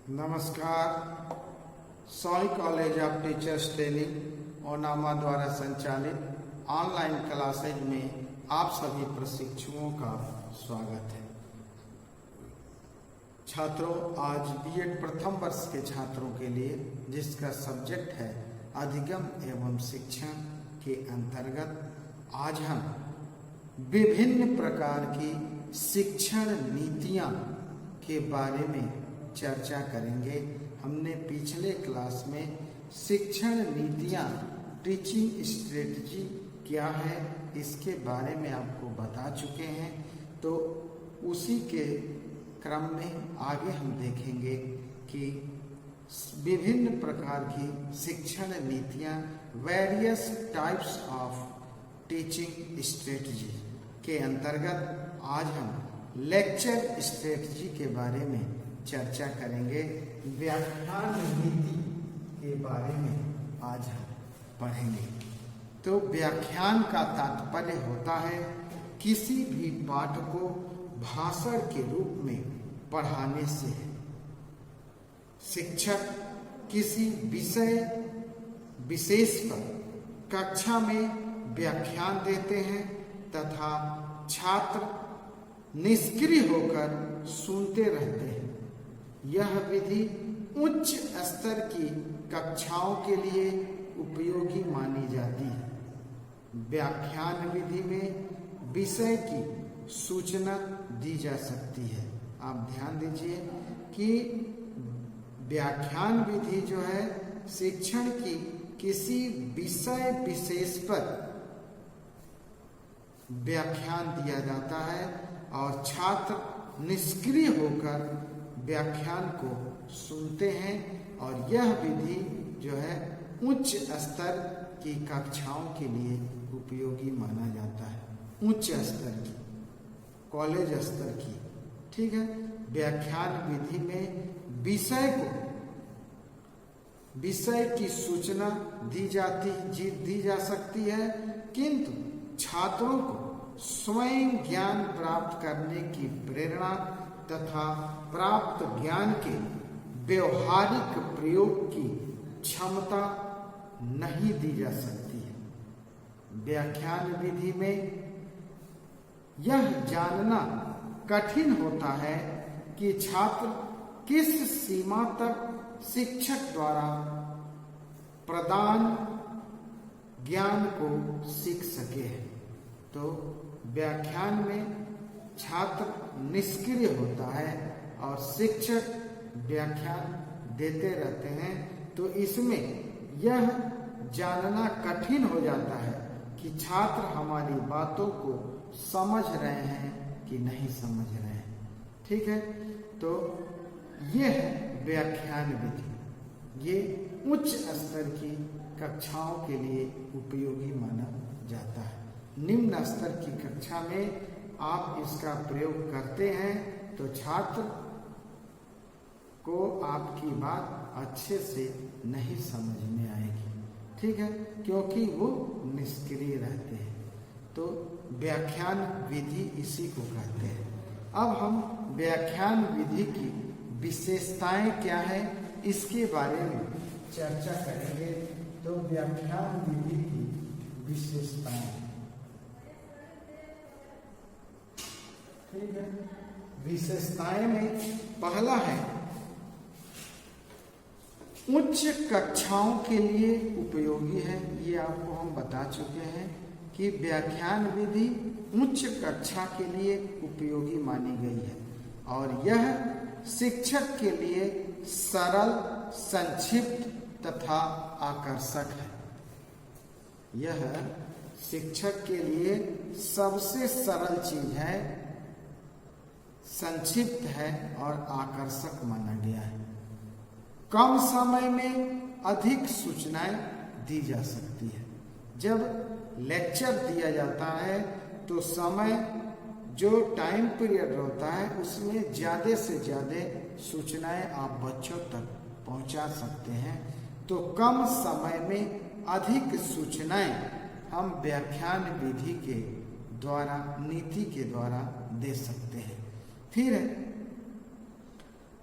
नमस्कार। सॉरी college of teachers training ओनामा द्वारा संचालित ऑनलाइन क्लासेज में आप सभी प्रशिक्षुओं का स्वागत है। छात्रों, आज बीएड प्रथम वर्ष के छात्रों के लिए जिसका सब्जेक्ट है अधिगम एवं शिक्षण के अंतर्गत आज हम विभिन्न प्रकार की शिक्षण नीतियां के बारे में चर्चा करेंगे। हमने पिछले क्लास में शिक्षण नीतियां, टीचिंग स्ट्रेटजी क्या है, इसके बारे में आपको बता चुके हैं। तो उसी के क्रम में आगे हम देखेंगे कि विभिन्न प्रकार की शिक्षण नीतियां, various types of teaching strategy के अंतर्गत आज हम लेक्चर स्ट्रेटजी के बारे में चर्चा करेंगे। व्याख्यान नीति के बारे में आज हम पढ़ेंगे। तो व्याख्यान का तात्पर्य होता है किसी भी पाठ को भाषण के रूप में पढ़ाने से। शिक्षक किसी विषय विशेष पर कक्षा में व्याख्यान देते हैं तथा छात्र निष्क्रिय होकर सुनते रहते हैं। यह विधि उच्च स्तर की कक्षाओं के लिए उपयोगी मानी जाती है। व्याख्यान विधि में विषय की सूचना दी जा सकती है। आप ध्यान दीजिए कि व्याख्यान विधि जो है शिक्षण की किसी विषय विशेष पर व्याख्यान दिया जाता है और छात्र निष्क्रिय होकर व्याख्यान को सुनते हैं और यह विधि जो है उच्च स्तर की कक्षाओं के लिए उपयोगी माना जाता है। उच्च स्तर की, कॉलेज स्तर की, ठीक है। व्याख्यान विधि में विषय की सूचना दी जा सकती है, किंतु छात्रों को स्वयं ज्ञान प्राप्त करने की प्रेरणा तथा प्राप्त ज्ञान के व्यवहारिक प्रयोग की क्षमता नहीं दी जा सकती है। व्याख्यान विधि में यह जानना कठिन होता है कि छात्र किस सीमा तक शिक्षक द्वारा प्रदान ज्ञान को सीख सके। तो व्याख्यान में छात्र निष्क्रिय होता है और शिक्षक व्याख्यान देते रहते हैं। तो इसमें यह जानना कठिन हो जाता है कि छात्र हमारी बातों को समझ रहे हैं कि नहीं समझ रहे हैं, ठीक है। तो यह है व्याख्यान विधि। ये उच्च स्तर की कक्षाओं के लिए उपयोगी माना जाता है। निम्न स्तर की कक्षा में आप इसका प्रयोग करते हैं तो छात्र को आपकी बात अच्छे से नहीं समझ में आएगी, ठीक है, क्योंकि वो निष्क्रिय रहते हैं। तो व्याख्यान विधि इसी को कहते हैं। अब हम व्याख्यान विधि की विशेषताएं क्या है इसके बारे में चर्चा करेंगे। तो व्याख्यान विधि की विशेषताएं, ठीक है। विशेषताएं में पहला है उच्च कक्षाओं के लिए उपयोगी है। ये आपको हम बता चुके हैं कि व्याख्यान विधि उच्च कक्षा के लिए उपयोगी मानी गई है और यह शिक्षक के लिए सरल, संक्षिप्त तथा आकर्षक है। यह शिक्षक के लिए सबसे सरल चीज है, संक्षिप्त है और आकर्षक माना गया है। कम समय में अधिक सूचनाएं दी जा सकती है। जब लेक्चर दिया जाता है तो समय जो टाइम पीरियड होता है उसमें ज्यादा से ज्यादा सूचनाएं आप बच्चों तक पहुंचा सकते हैं। तो कम समय में अधिक सूचनाएं हम व्याख्यान विधि के द्वारा, नीति के द्वारा दे सकते हैं। फिर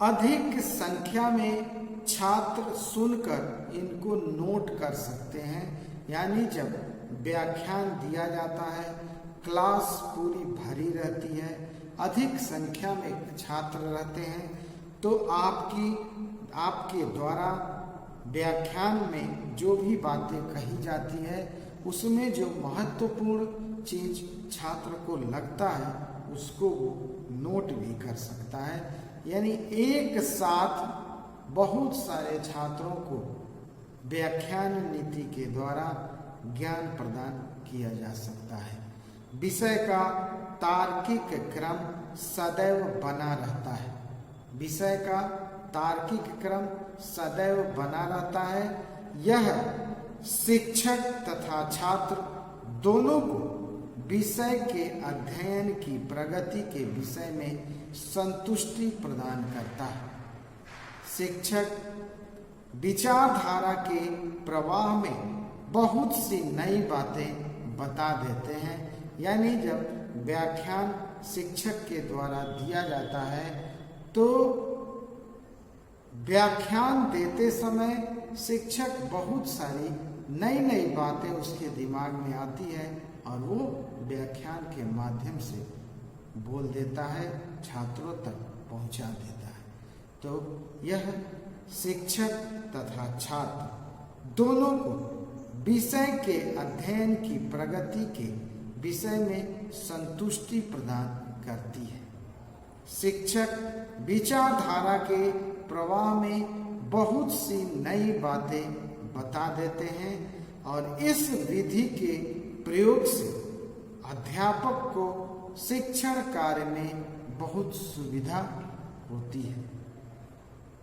अधिक संख्या में छात्र सुनकर इनको नोट कर सकते हैं। यानी जब व्याख्यान दिया जाता है, क्लास पूरी भरी रहती है, अधिक संख्या में छात्र रहते हैं, तो आपके द्वारा व्याख्यान में जो भी बातें कही जाती है उसमें जो महत्वपूर्ण चीज छात्र को लगता है उसको वो नोट भी कर सकता है। यानी एक साथ बहुत सारे छात्रों को व्याख्यान नीति के द्वारा ज्ञान प्रदान किया जा सकता है। विषय का तार्किक क्रम सदैव बना रहता है। विषय का तार्किक क्रम सदैव बना रहता है। यह शिक्षक तथा छात्र दोनों को विषय के अध्ययन की प्रगति के विषय में संतुष्टि प्रदान करता है। शिक्षक विचारधारा के प्रवाह में बहुत सी नई बातें बता देते हैं। यानी जब व्याख्यान शिक्षक के द्वारा दिया जाता है तो व्याख्यान देते समय शिक्षक बहुत सारी नई नई बातें उसके दिमाग में आती है और वो व्याख्यान के माध्यम से बोल देता है, छात्रों तक पहुंचा देता है। तो यह शिक्षक तथा छात्र दोनों को विषय के अध्ययन की प्रगति के विषय में संतुष्टि प्रदान करती है। शिक्षक विचारधारा के प्रवाह में बहुत सी नई बातें बता देते हैं और इस विधि के प्रयोग से अध्यापक को शिक्षण कार्य में बहुत सुविधा होती है।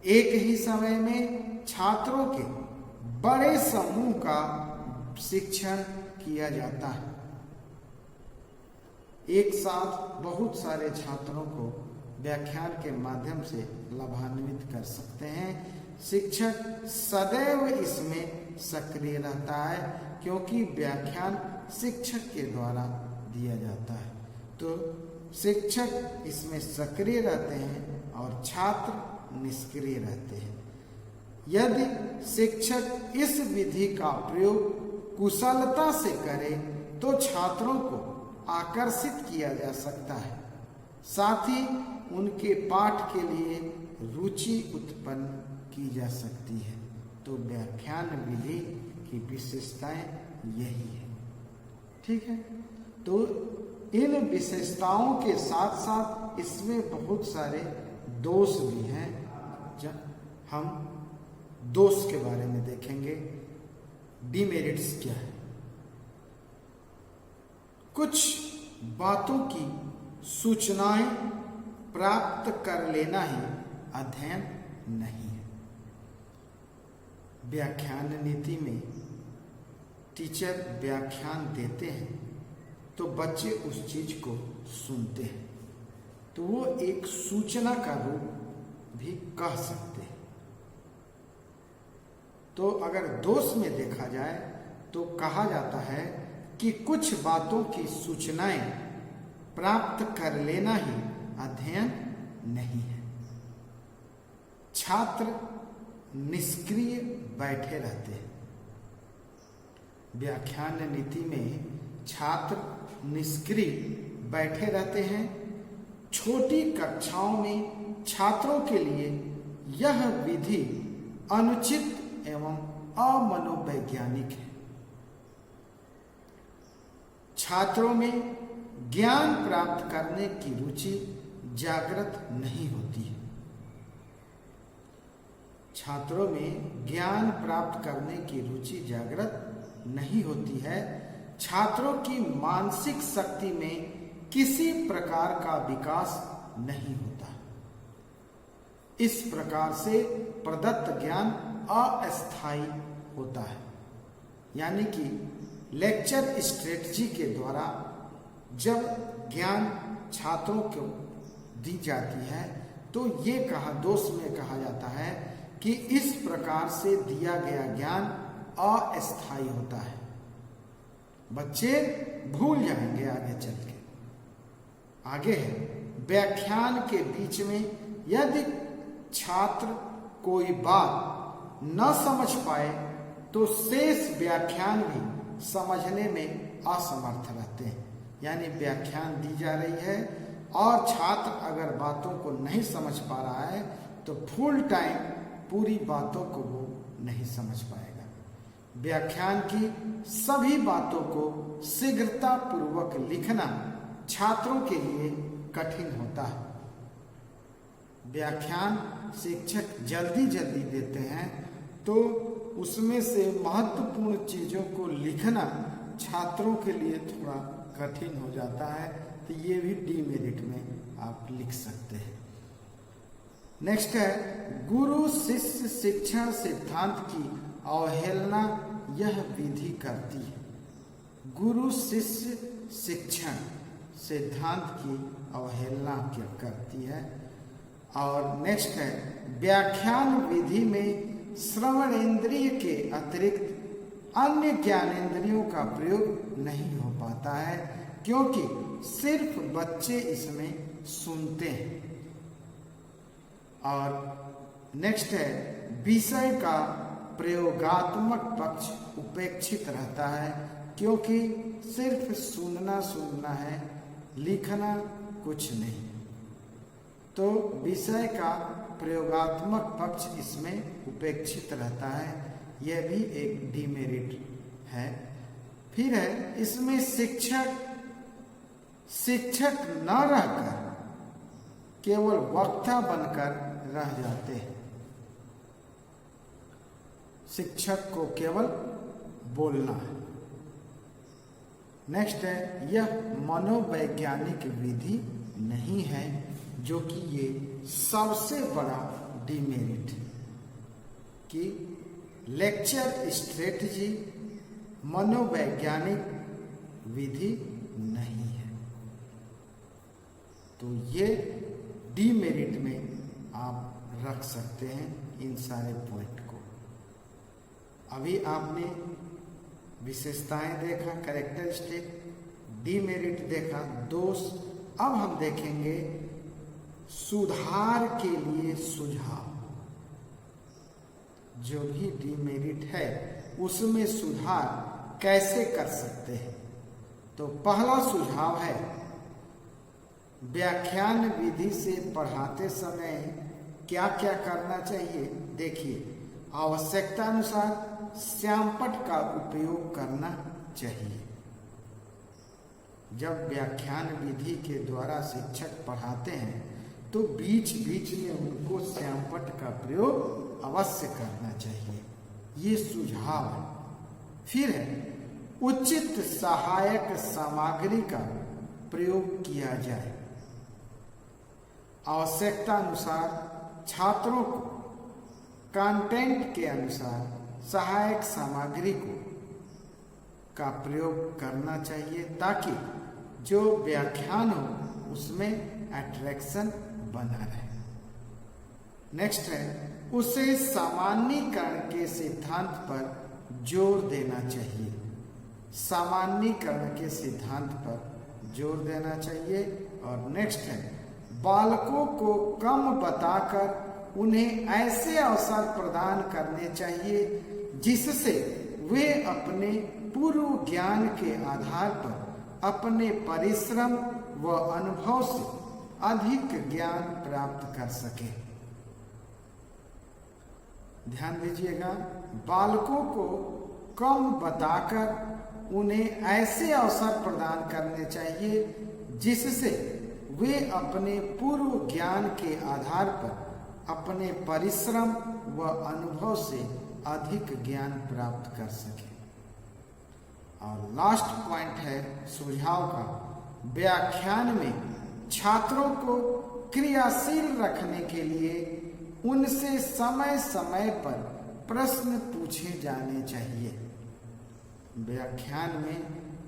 एक ही समय में छात्रों के बड़े समूह का शिक्षण किया जाता है। एक साथ बहुत सारे छात्रों को व्याख्यान के माध्यम से लाभान्वित कर सकते हैं। शिक्षक सदैव इसमें सक्रिय रहता है क्योंकि व्याख्यान शिक्षक के द्वारा दिया जाता है। तो शिक्षक इसमें सक्रिय रहते हैं और छात्र निष्क्रिय रहते हैं। यदि शिक्षक इस विधि का प्रयोग कुशलता से करे तो छात्रों को आकर्षित किया जा सकता है, साथ ही उनके पाठ के लिए रुचि उत्पन्न की जा सकती है। तो व्याख्यान विधि की विशेषताएं यही है। ठीक है, तो इन विशेषताओं के साथ साथ इसमें बहुत सारे दोष भी हैं। जब हम दोष के बारे में देखेंगे, डिमेरिट्स क्या है। कुछ बातों की सूचनाएं प्राप्त कर लेना ही अध्ययन नहीं है। व्याख्यान नीति में टीचर व्याख्यान देते हैं तो बच्चे उस चीज को सुनते हैं, तो वो एक सूचना का रूप भी कह सकते हैं। तो अगर दोष में देखा जाए तो कहा जाता है कि कुछ बातों की सूचनाएं प्राप्त कर लेना ही अध्ययन नहीं है। छात्र निष्क्रिय बैठे रहते हैं। व्याख्यान नीति में छात्र निष्क्रिय बैठे रहते हैं। छोटी कक्षाओं में छात्रों के लिए यह विधि अनुचित एवं अमनोवैज्ञानिक है। छात्रों में ज्ञान प्राप्त करने की रुचि जागृत नहीं होती है। छात्रों में ज्ञान प्राप्त करने की रुचि जागृत नहीं होती है। छात्रों की मानसिक शक्ति में किसी प्रकार का विकास नहीं होता। इस प्रकार से प्रदत्त ज्ञान अस्थायी होता है। यानी कि लेक्चर स्ट्रेटजी के द्वारा जब ज्ञान छात्रों को दी जाती है तो ये दोष में कहा जाता है कि इस प्रकार से दिया गया ज्ञान अस्थायी होता है। बच्चे भूल जाएंगे आगे चल के। आगे है व्याख्यान के बीच में यदि छात्र कोई बात न समझ पाए तो शेष व्याख्यान भी समझने में असमर्थ रहते हैं। यानी व्याख्यान दी जा रही है और छात्र अगर बातों को नहीं समझ पा रहा है तो फुल टाइम पूरी बातों को वो नहीं समझ पाएगा। व्याख्यान की सभी बातों को शीघ्रता पूर्वक लिखना छात्रों के लिए कठिन होता है। व्याख्यान शिक्षक जल्दी जल्दी देते हैं तो उसमें से महत्वपूर्ण चीजों को लिखना छात्रों के लिए थोड़ा कठिन हो जाता है, तो ये भी डीमेरिट में आप लिख सकते हैं। नेक्स्ट है गुरु शिष्य शिक्षण सिद्धांत की अवहेलना यह विधि करती है। गुरु शिष्य शिक्षण सिद्धांत की अवहेलना क्या करती है। और नेक्स्ट है व्याख्यान विधि में श्रवणेंद्रिय के अतिरिक्त अन्य ज्ञानेंद्रियों का प्रयोग नहीं हो पाता है, क्योंकि सिर्फ बच्चे इसमें सुनते हैं। और नेक्स्ट है विषय का प्रयोगात्मक पक्ष उपेक्षित रहता है, क्योंकि सिर्फ सुनना है, लिखना कुछ नहीं। तो विषय का प्रयोगात्मक पक्ष इसमें उपेक्षित रहता है, यह भी एक डीमेरिट है। फिर है इसमें शिक्षक न रहकर केवल वक्ता बनकर रह जाते हैं। शिक्षक को केवल बोलना है। नेक्स्ट है यह मनोवैज्ञानिक विधि नहीं है, जो कि ये सबसे बड़ा डीमेरिट कि लेक्चर स्ट्रेटजी मनोवैज्ञानिक विधि नहीं है। तो ये डीमेरिट में आप रख सकते हैं इन सारे पॉइंट को। अभी आपने विशेषताएं देखा, कैरेक्टरिस्टिक, डीमेरिट देखा, दोष। अब हम देखेंगे सुधार के लिए सुझाव। जो भी डीमेरिट है उसमें सुधार कैसे कर सकते हैं। तो पहला सुझाव है व्याख्यान विधि से पढ़ाते समय क्या क्या करना चाहिए। देखिए, आवश्यकता अनुसार श्यामपट्ट का उपयोग करना चाहिए। जब व्याख्यान विधि के द्वारा शिक्षक पढ़ाते हैं तो बीच बीच में उनको श्यामपट्ट का प्रयोग अवश्य करना चाहिए, ये सुझाव है। फिर है उचित सहायक सामग्री का प्रयोग किया जाए। आवश्यकता अनुसार छात्रों को कंटेंट के अनुसार सहायक सामग्री का प्रयोग करना चाहिए, ताकि जो व्याख्यान हो उसमें अट्रैक्शन बना रहे। नेक्स्ट है उसे सामान्यीकरण के सिद्धांत पर जोर देना चाहिए। सामान्यीकरण के सिद्धांत पर जोर देना चाहिए। और नेक्स्ट है बालकों को कम बताकर उन्हें ऐसे अवसर प्रदान करने चाहिए जिससे वे अपने पूर्व ज्ञान के आधार पर अपने परिश्रम व अनुभव से अधिक ज्ञान प्राप्त कर सके। ध्यान दीजिएगा, बालकों को कम बताकर उन्हें ऐसे अवसर प्रदान करने चाहिए जिससे वे अपने पूर्व ज्ञान के आधार पर अपने परिश्रम व अनुभव से अधिक ज्ञान प्राप्त कर सके। और लास्ट पॉइंट है सुझाव का, व्याख्यान में छात्रों को क्रियाशील रखने के लिए उनसे समय समय पर प्रश्न पूछे जाने चाहिए। व्याख्यान में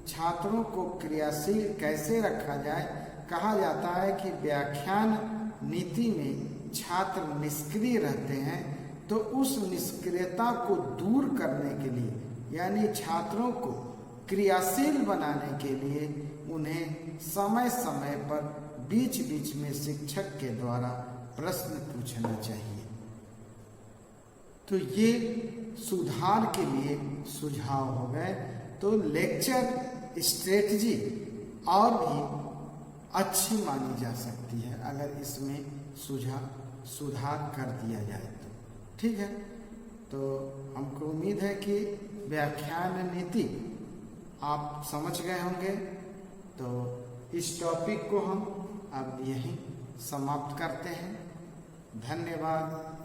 छात्रों को क्रियाशील कैसे रखा जाए। कहा जाता है कि व्याख्यान नीति में छात्र निष्क्रिय रहते हैं, तो उस निष्क्रियता को दूर करने के लिए, यानी छात्रों को क्रियाशील बनाने के लिए उन्हें समय समय पर बीच बीच में शिक्षक के द्वारा प्रश्न पूछना चाहिए। तो ये सुधार के लिए सुझाव हो गए। तो लेक्चर स्ट्रेटजी और भी अच्छी मानी जा सकती है अगर इसमें सुधार कर दिया जाए तो। ठीक है, तो हमको उम्मीद है कि व्याख्यान नीति आप समझ गए होंगे। तो इस टॉपिक को हम अब यहीं समाप्त करते हैं। धन्यवाद।